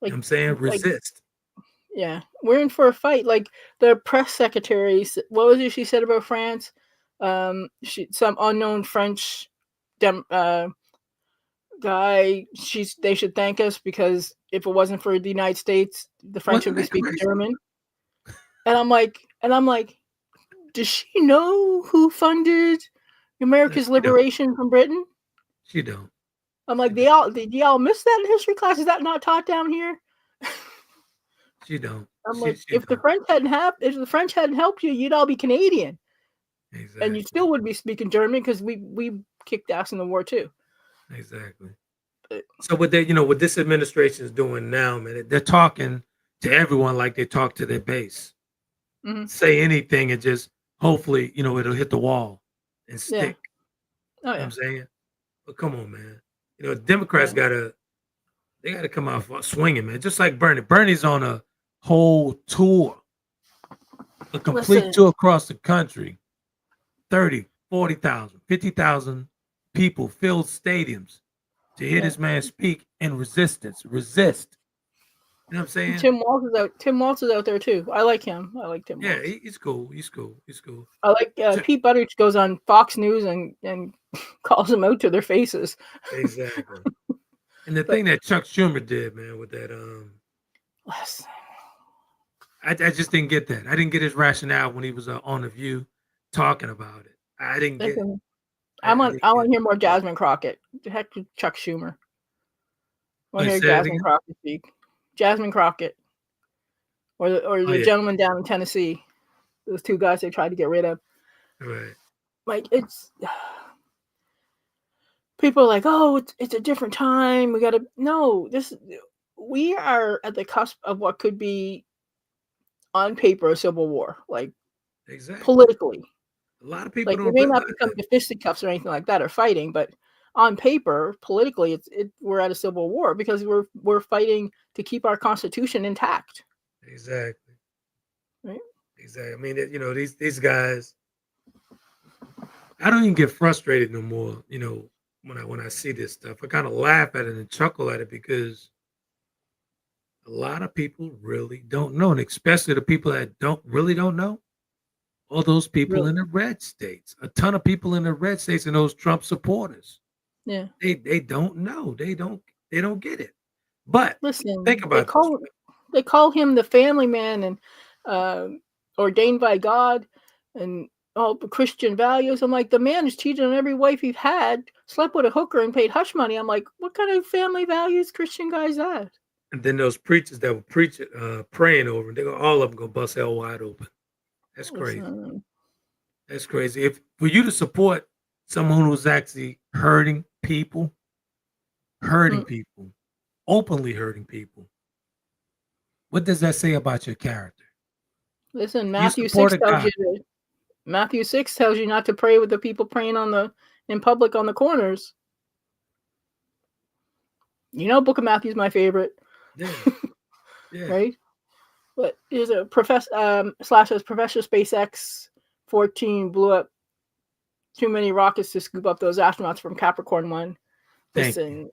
I'm saying resist. Yeah, we're in for a fight. Like the press secretary, what was it she said about France? Some unknown French guy. They should thank us because if it wasn't for the United States, the French would be speaking German. And I'm like, does she know who funded America's liberation from Britain? She don't. I'm like, did y'all miss that in history class? Is that not taught down here? She don't. I'm like, if the French hadn't helped you, you'd all be Canadian, exactly. And you still would be speaking German because we kicked ass in the war too. Exactly. So what what this administration is doing now, man, they're talking to everyone like they talk to their base. Mm-hmm. Say anything and just hopefully it'll hit the wall and stick. Yeah. Oh, yeah. You know what I'm saying, but come on, man. Democrats gotta come out swinging, man. Just like Bernie. Bernie's on a whole tour, a complete tour across the country. 30, 40,000, 50,000 people filled stadiums to hear this man speak in resistance. Resist. You know what I'm saying? Tim Walz is out there too. I like him. I like Tim Walz. Yeah, he's cool. He's cool. I like Pete Buttigieg goes on Fox News and calls them out to their faces. Exactly. And the thing that Chuck Schumer did, man, with that, I just didn't get that. I didn't get his rationale when he was on The View talking about it. I didn't get it. I want to hear more Jasmine Crockett. Heck with Chuck Schumer. I want to hear Jasmine Crockett speak. Jasmine Crockett. Or the gentleman down in Tennessee. Those two guys they tried to get rid of. Right. Like it's people are like, oh, it's a different time. We are at the cusp of what could be on paper a civil war. Like exactly. Politically. A lot of people don't. It may not become to fisticuffs or anything like that, or fighting, but on paper, politically, we're at a civil war because we're fighting to keep our Constitution intact. Exactly. Right. Exactly. I mean, these guys. I don't even get frustrated no more. When I see this stuff, I kind of laugh at it and chuckle at it because a lot of people really don't know, and especially the people that don't know. All those people in the red states, a ton of people in the red states, and those Trump supporters. Yeah, they don't know. They don't get it. But Listen, think about this. they call him the family man and ordained by God and all Christian values. I'm like, the man is cheated on every wife he's had, slept with a hooker and paid hush money. I'm like, what kind of family values Christian guys that? And then those preachers that were preaching, praying over, and all of them gonna bust hell wide open. That's crazy. Listen, That's crazy. If for you to support someone who's actually hurting people, openly hurting people, what does that say about your character? listen, You Matthew 6 support a tells guy. you Matthew 6 tells you not to pray with the people praying in public on the corners. You know, Book of Matthew is my favorite. Yeah. Yeah. Right? But there's a Professor SpaceX 14 blew up too many rockets to scoop up those astronauts from Capricorn 1. Listen,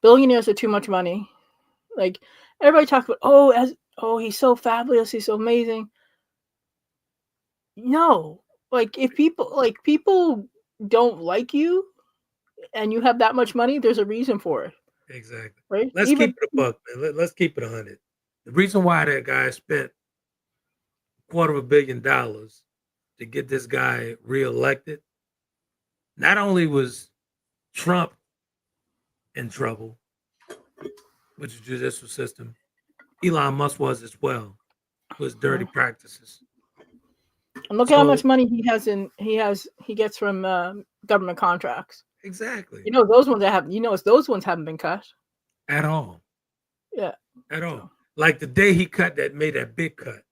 billionaires are too much money. Like, everybody talks about, he's so fabulous, he's so amazing. No, like, if people don't like you and you have that much money, there's a reason for it. Exactly. Right? Let's keep it a buck, man. Let's keep it 100. The reason why that guy spent $250 million to get this guy reelected, not only was Trump in trouble with the judicial system, Elon Musk was as well with his dirty practices. And look at how much money he gets from government contracts. Exactly. You know those ones haven't been cut at all. Yeah, at all. Like the day he made that big cut,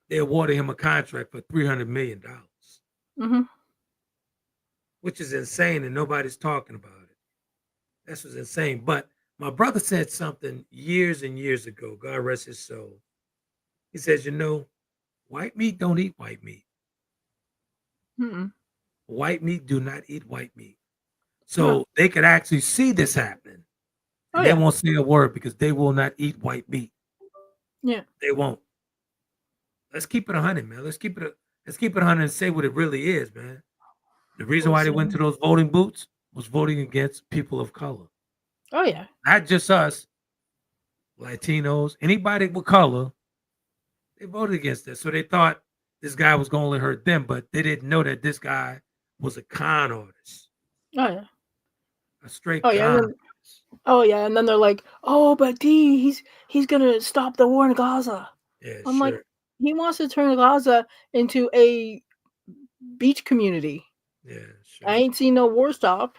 they awarded him a contract for $300 million, which is insane, and nobody's talking about it. That's what's insane. But my brother said something years and years ago. God rest his soul. He says, white meat don't eat white meat. White meat do not eat white meat. So they could actually see this happening. And they won't say a word because they will not eat white meat. Yeah. They won't. Let's keep it 100, man. Let's keep it 100 and say what it really is, man. The reason why they went to those voting booths was voting against people of color. Oh, yeah. Not just us, Latinos, anybody with color, they voted against this. So they thought this guy was going to only hurt them, but they didn't know that this guy was a con artist. Oh, yeah. A straight con artist. And then they're like, but Dee, he's going to stop the war in Gaza. Yeah, I'm like, he wants to turn Gaza into a beach community. Yeah, sure. I ain't seen no war stop.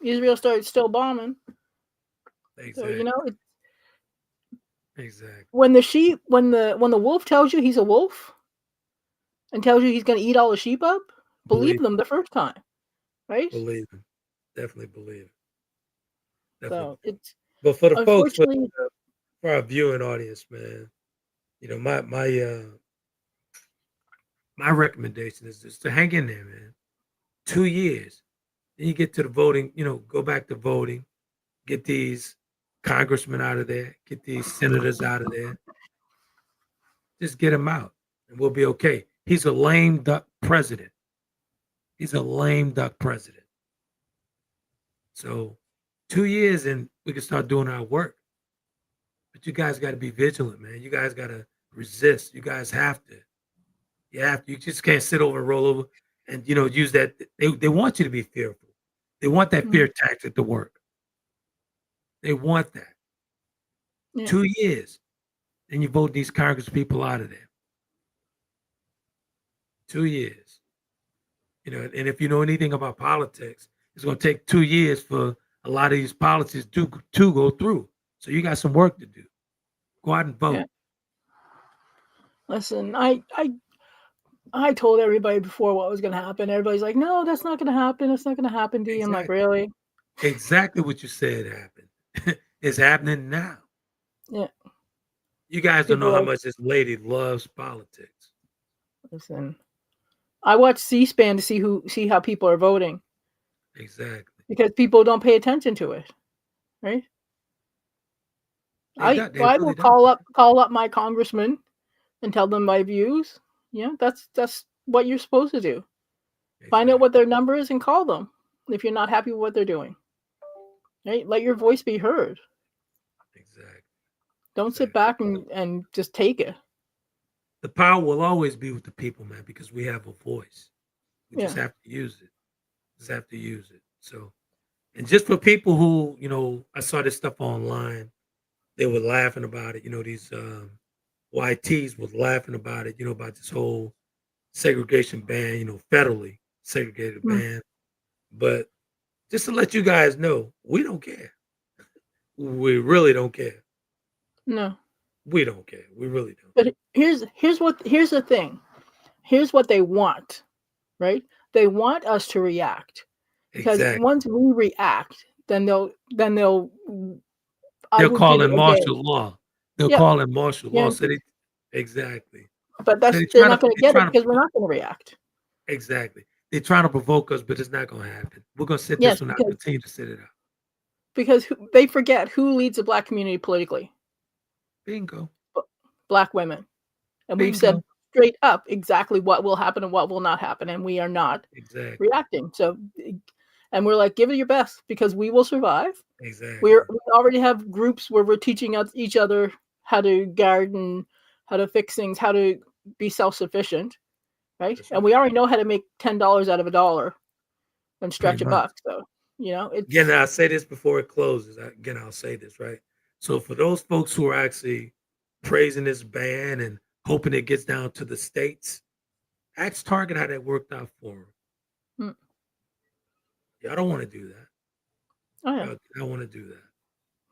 Israel started still bombing. Exactly. So, exactly. When the wolf tells you he's a wolf and tells you he's going to eat all the sheep up, believe them the first time, right? Believe him. Definitely believe it. Definitely. So but for the folks, for our viewing audience, man, my recommendation is just to hang in there, man. 2 years. Then you get to the voting, go back to voting, get these congressmen out of there, get these senators out of there. Just get them out and we'll be okay. He's a lame duck president. So 2 years and we can start doing our work. But you guys got to be vigilant, man. You guys got to resist. You guys have to. You just can't sit over and roll over and, use that. They want you to be fearful. They want that fear tactic to work. They want that. Yeah. 2 years. Then you vote these Congress people out of there. 2 years. And if you know anything about politics, it's going to take 2 years for a lot of these policies to go through. So you got some work to do. Go out and vote. Yeah. Listen, I told everybody before what was going to happen. Everybody's like, no, that's not going to happen. That's not going to happen, Dee. I'm like, really? Exactly what you said happened. It's happening now. Yeah. You guys don't know how much this lady loves politics. Listen, I watch C-SPAN to see how people are voting. Exactly. Because people don't pay attention to it, right? I will call up my congressman and tell them my views. Yeah, that's what you're supposed to do. Exactly. Find out what their number is and call them if you're not happy with what they're doing. Right? Let your voice be heard. Exactly. Don't sit back and just take it. The power will always be with the people, man, because we have a voice. We just Yeah. have to use it. Just have to use it. So, and just for people who, I saw this stuff online, they were laughing about it. These YTs was laughing about it, about this whole segregation ban, federally segregated ban. But just to let you guys know, we don't care. We really don't care. No. We don't care. We really don't. But here's the thing. Here's what they want, right? They want us to react. Because Exactly. once we react, then they'll call in martial law. They'll call in martial law. So exactly. But they're not going to get it because we're not going to react. Exactly. They're trying to provoke us, but it's not going to happen. We're going to sit Yes, this one out, continue to sit it out. Because they forget who leads the Black community politically. Bingo. Black women. And we've said straight up exactly what will happen and what will not happen, and we are not reacting. So, and we're like, give it your best because we will survive. Exactly. We already have groups where we're teaching each other how to garden, how to fix things, how to be self-sufficient, right? And we already know how to make $10 out of $1 and stretch a buck. So, it's... Again, I'll say this before it closes. I'll say this, right? So for those folks who are actually praising this ban and hoping it gets down to the states, ask Target how that worked out for them. Y'all don't want to do that. Oh, yeah. I don't want to do that.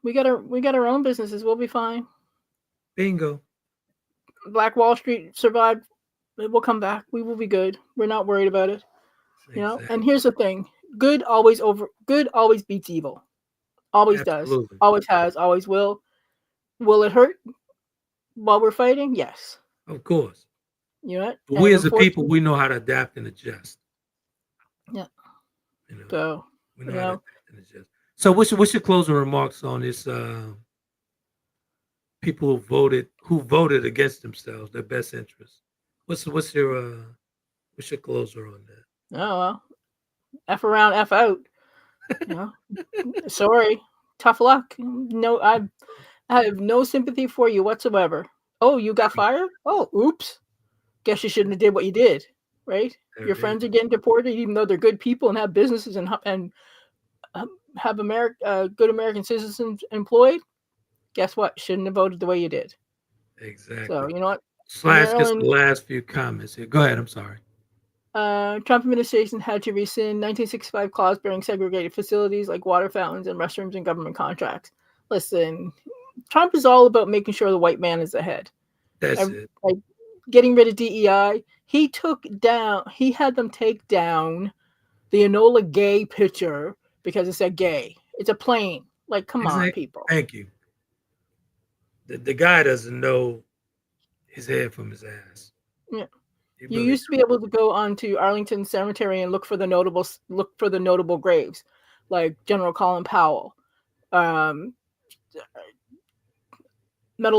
We got our own businesses. We'll be fine. Bingo. Black Wall Street survived. It will come back. We will be good. We're not worried about it. Exactly. And here's the thing. Good always beats evil. Always Absolutely. does. Always has. Always will. Will it hurt while we're fighting? Yes. Of course. What? We as a people, we know how to adapt and adjust. Yeah. So we know how to adapt and adjust. So what's your closing remarks on this? People who voted against themselves, their best interests. What's your closer on that? Oh well, F around, F out. Sorry, tough luck. No, I have no sympathy for you whatsoever. Oh, you got fired? Oh, oops. Guess you shouldn't have did what you did, right? Your friends are getting deported, even though they're good people and have businesses and have good American citizens employed. Guess what? Shouldn't have voted the way you did. Exactly. So you know what? Slash gets the last few comments here. Go ahead. I'm sorry. Trump administration had to rescind 1965 clause bearing segregated facilities like water fountains and restrooms in government contracts. Listen, Trump is all about making sure the white man is ahead. That's it. Like getting rid of DEI. He had them take down the Enola Gay picture because it said gay. It's a plane. Like, come on, people. Thank you. The guy doesn't know his head from his ass. Yeah. You used to be able to go onto Arlington Cemetery and look for the notable graves, like General Colin Powell, Medal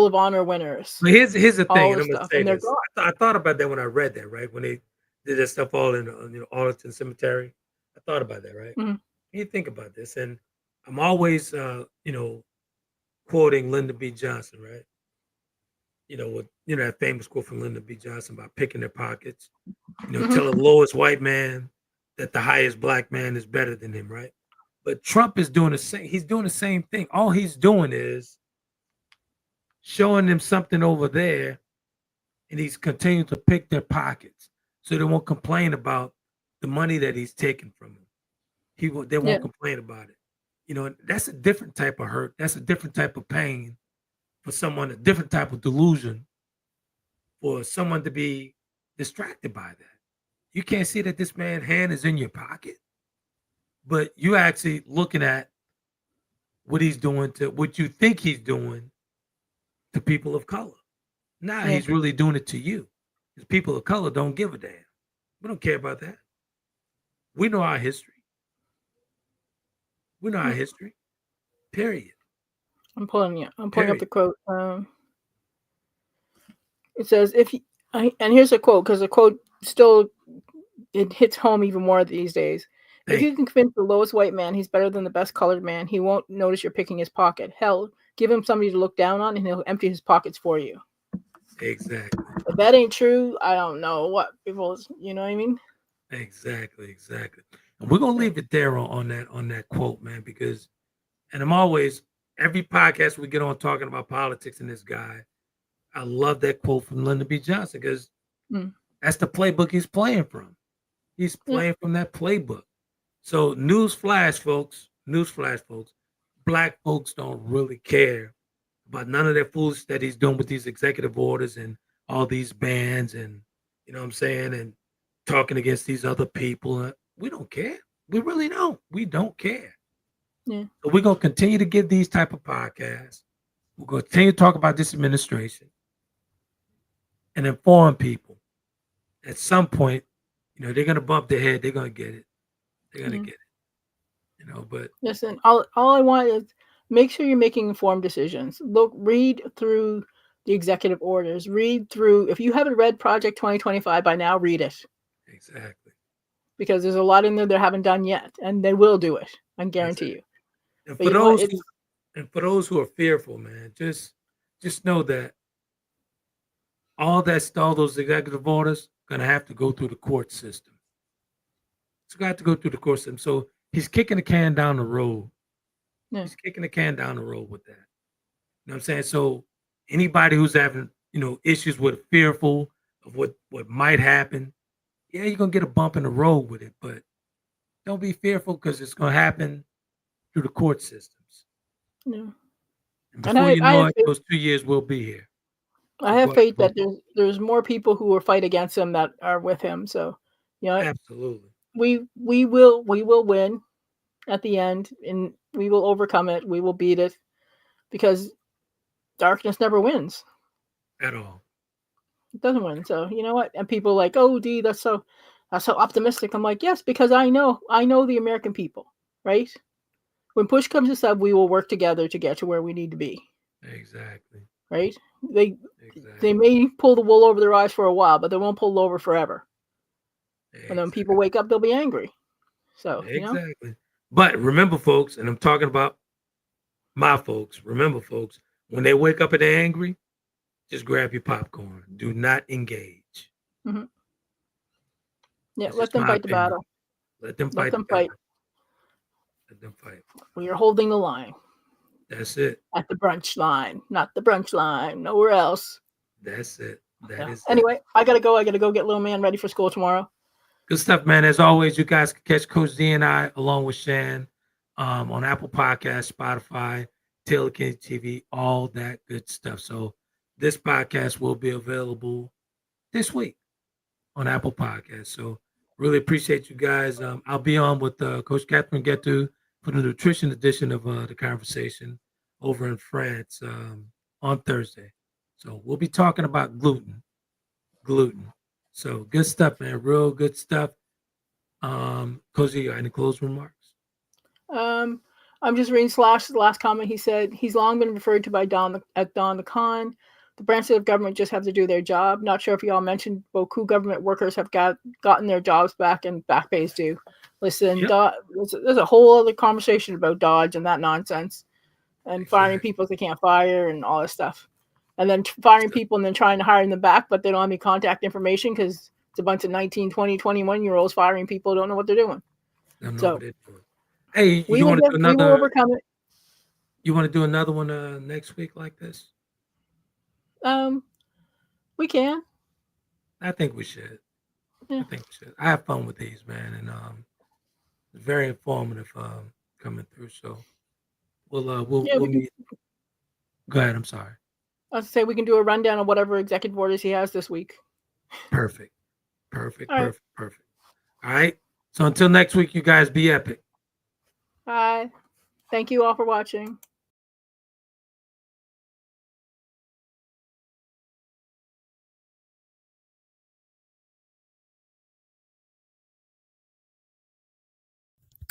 of Honor winners. But here's the thing, and I'm gonna say this. I thought about that when I read that, right? When they did that stuff all in Arlington Cemetery. I thought about that, right? Mm-hmm. You think about this, and I'm always quoting Lyndon B. Johnson, right? That famous quote from Lyndon B. Johnson about picking their pockets. Tell the lowest white man that the highest black man is better than him, right? But Trump is doing the same. He's doing the same thing. All he's doing is showing them something over there, and he's continuing to pick their pockets so they won't complain about the money that he's taking from them. They won't complain about it. That's a different type of hurt. That's a different type of pain for someone, a different type of delusion for someone to be distracted by that. You can't see that this man's hand is in your pocket, but you actually looking at what he's doing to what you think he's doing to people of color. Now he's really doing it to you. Because people of color don't give a damn. We don't care about that. We know our history. We know our history. Period. I'm pulling up the quote. It says, and here's a quote, because the quote still, it hits home even more these days. If you can convince the lowest white man he's better than the best colored man, he won't notice you're picking his pocket. Hell, give him somebody to look down on, and he'll empty his pockets for you. Exactly. If that ain't true, I don't know what people. You know what I mean? Exactly. And we're gonna leave it there on that quote, man, because, and I'm always, every podcast we get on talking about politics and this guy, I love that quote from Lyndon B. Johnson, because that's the playbook he's playing from. He's playing from that playbook. So newsflash, folks, black folks don't really care about none of that foolishness that he's doing with these executive orders and all these bans, and you know what I'm saying, and talking against these other people. We don't care. We really don't. We don't care. Yeah. So we're gonna continue to give these type of podcasts. We're gonna continue to talk about this administration and inform people. At some point, you know, they're gonna bump their head. They're gonna get it. They're gonna get it. You know, but listen, all I want is make sure you're making informed decisions. Look, read through the executive orders. Read through. If you haven't read Project 2025 by now, read it. Exactly. Because there's a lot in there they haven't done yet, and they will do it. I guarantee you. And for those who are fearful, man, just know that all those executive orders gonna have to go through the court system. It's got to go through the court system. So he's kicking the can down the road. Yeah. He's kicking the can down the road with that. You know what I'm saying? So anybody who's having, issues with fearful of what might happen, yeah, you're gonna get a bump in the road with it, but don't be fearful, because it's gonna happen through the court systems. Yeah. And before you know it, those 2 years will be here. I have faith that there's more people who will fight against him that are with him. So, absolutely, we will win at the end, and we will overcome it. We will beat it, because darkness never wins at all. It doesn't win. So you know what? And people are like, oh, Dee, that's so optimistic. I'm like, yes, because I know the American people, right? When push comes to shove, we will work together to get to where we need to be. Exactly. Right? They may pull the wool over their eyes for a while, but they won't pull it over forever. Exactly. And then when people wake up, they'll be angry. So exactly. But remember, folks, and I'm talking about my folks. Remember, folks, when they wake up and they're angry, just grab your popcorn. Do not engage. Mm-hmm. Yeah, let them fight the battle. Let them fight. Let them fight. We are holding the line. That's it. At the brunch line, not the brunch line, nowhere else. That's it. That is anyway, it. I gotta go get little man ready for school tomorrow. Good stuff, man. As always, you guys can catch Coach Dee and I along with Shann on Apple Podcasts, Spotify, Taylor Kennedie TV, all that good stuff. So this podcast will be available this week on Apple Podcasts. So really appreciate you guys. I'll be on with Coach Catherine Gettu for the nutrition edition of the conversation over in France on Thursday. So we'll be talking about gluten. So good stuff, man. Real good stuff. Coach, you got any closing remarks? I'm just reading Slash's last comment. He said he's long been referred to by Don the Con. The branches of government just have to do their job. Not sure if y'all mentioned Boku government workers have gotten their jobs back, and back pays due. Listen, yep. There's a whole other conversation about Dodge and that nonsense, and firing people they can't fire and all this stuff, and then firing people and then trying to hire them back, but they don't have any contact information because it's a bunch of 19, 20, 21-year-olds firing people who don't know what they're doing. Hey, you want to do another? We will overcome it. You want to do another one next week like this? We can. I think we should. Yeah. I think we should. I have fun with these, man, and it's very informative coming through. So we'll meet. Go ahead. I'm sorry. I was to say we can do a rundown of whatever executive orders he has this week. Perfect. All right. So until next week, you guys be epic. Bye. Thank you all for watching.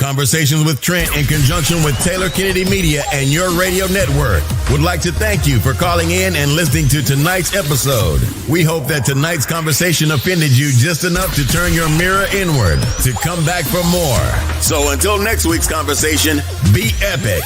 Conversations with Trent in conjunction with Taylor Kennedy Media and your radio network would like to thank you for calling in and listening to tonight's episode. We hope that tonight's conversation offended you just enough to turn your mirror inward to come back for more. So until next week's conversation, be epic.